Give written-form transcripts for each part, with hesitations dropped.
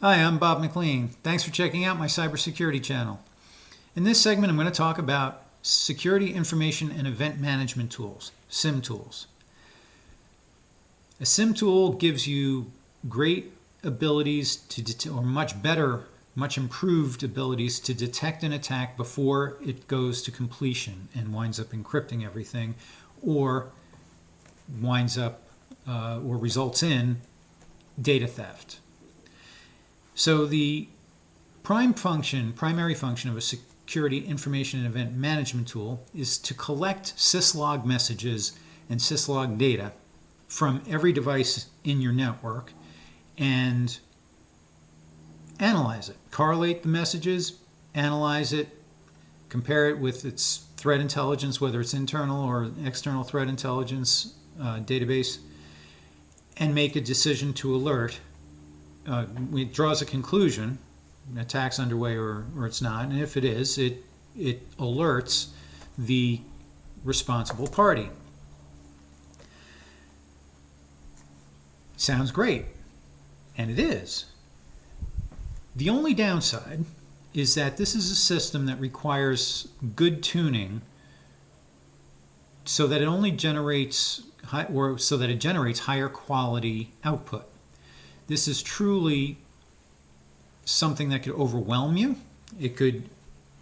Hi, I'm Bob McLean. Thanks for checking out my cybersecurity channel. In this segment, I'm going to talk about security information and event management tools, SIEM tools. A SIEM tool gives you great abilities to or much better, much improved abilities to detect an attack before it goes to completion and winds up encrypting everything, or winds up or results in data theft. So the primary function of a security information and event management tool is to collect syslog messages and syslog data from every device in your network and analyze it, correlate the messages, analyze it, compare it with its threat intelligence, whether it's internal or external threat intelligence database, and make a decision to alert. It draws a conclusion, an attack's underway or it's not, and if it is, it alerts the responsible party. Sounds great, and it is. The only downside is that this is a system that requires good tuning so that it only generates higher quality output. This is truly something that could overwhelm you. It could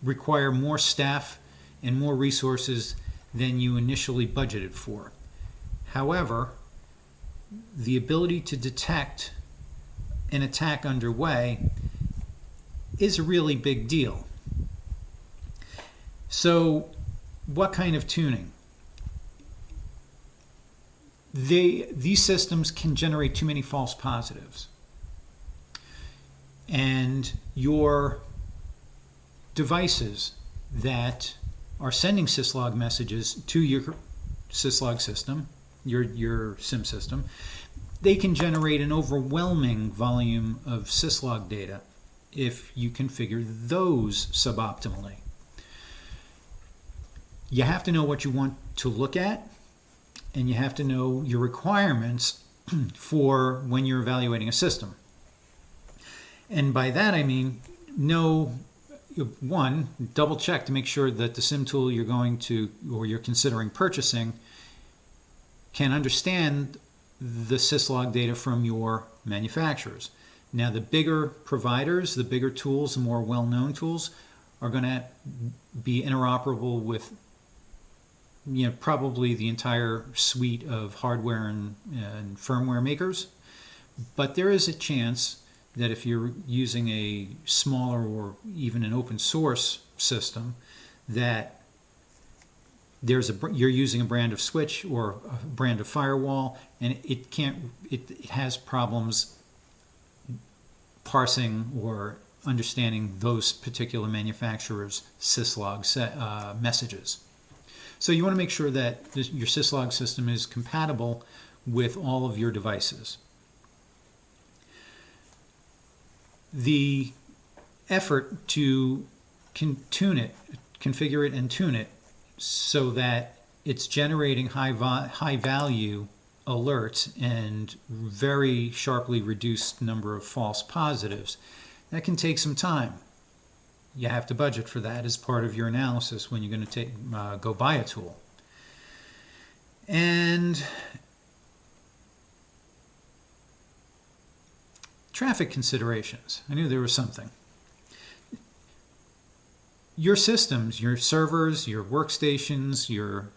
require more staff and more resources than you initially budgeted for. However, the ability to detect an attack underway is a really big deal. So, what kind of tuning? These systems can generate too many false positives. And your devices that are sending syslog messages to your syslog system, your SIEM system, they can generate an overwhelming volume of syslog data if you configure those suboptimally. You have to know what you want to look at, and you have to know your requirements for when you're evaluating a system. And by that I mean, double check to make sure that the SIEM tool you're going to or you're considering purchasing can understand the syslog data from your manufacturers. Now, the bigger providers, the bigger tools, the more well-known tools are going to be interoperable with probably the entire suite of hardware and firmware makers. But there is a chance that if you're using a smaller or even an open source system, that you're using a brand of switch or a brand of firewall, and it has problems parsing or understanding those particular manufacturers' syslog messages. So you want to make sure that your syslog system is compatible with all of your devices. The effort to configure it and tune it so that it's generating high value alerts and very sharply reduced number of false positives, that can take some time. You have to budget for that as part of your analysis when you're going to go buy a tool. And traffic considerations. I knew there was something. Your systems, your servers, your workstations, your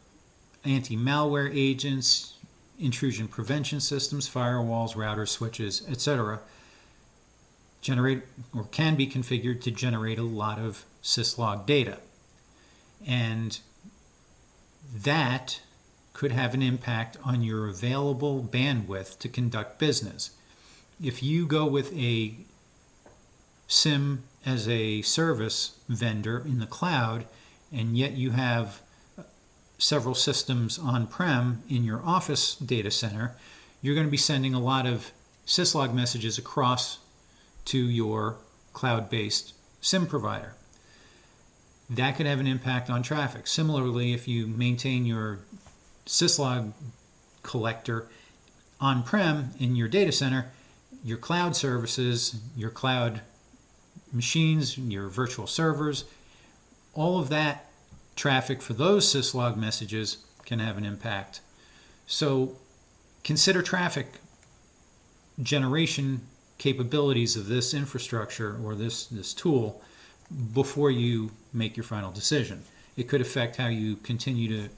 anti-malware agents, intrusion prevention systems, firewalls, routers, switches, etc. generate or can be configured to generate a lot of syslog data. And that could have an impact on your available bandwidth to conduct business. If you go with a SIEM as a service vendor in the cloud, and yet you have several systems on-prem in your office data center, you're going to be sending a lot of syslog messages across to your cloud-based SIEM provider. That could have an impact on traffic. Similarly, if you maintain your syslog collector on-prem in your data center, your cloud services, your cloud machines, your virtual servers, all of that traffic for those syslog messages can have an impact. So consider traffic generation capabilities of this infrastructure or this tool before you make your final decision. It could affect how you continue to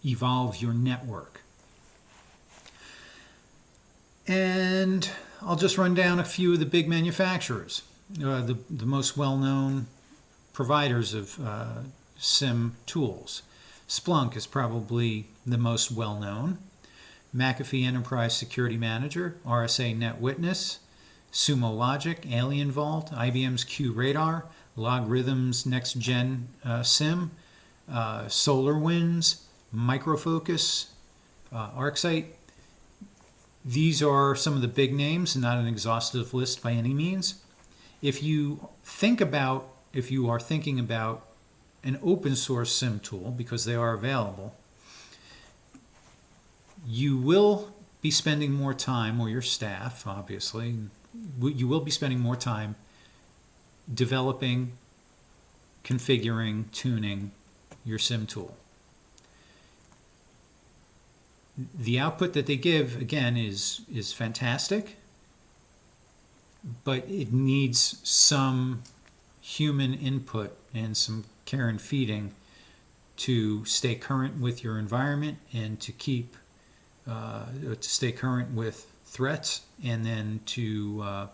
evolve your network. And I'll just run down a few of the big manufacturers, the most well-known providers of SIEM tools. Splunk is probably the most well-known. McAfee Enterprise Security Manager, RSA NetWitness, Sumo Logic, AlienVault, IBM's QRadar, LogRhythm's NextGen SIEM, SolarWinds, Micro Focus, ArcSight. These are some of the big names, not an exhaustive list by any means. If you are thinking about an open source SIEM tool, because they are available, you will be spending more time, or your staff, obviously, you will be spending more time developing, configuring, tuning your SIEM tool. The output that they give, again, is fantastic, but it needs some human input and some care and feeding to stay current with your environment and to keep to stay current with threats, and then to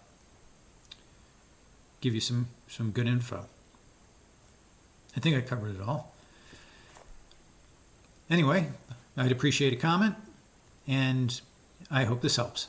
give you some good info. I think I covered it all. Anyway, I'd appreciate a comment, and I hope this helps.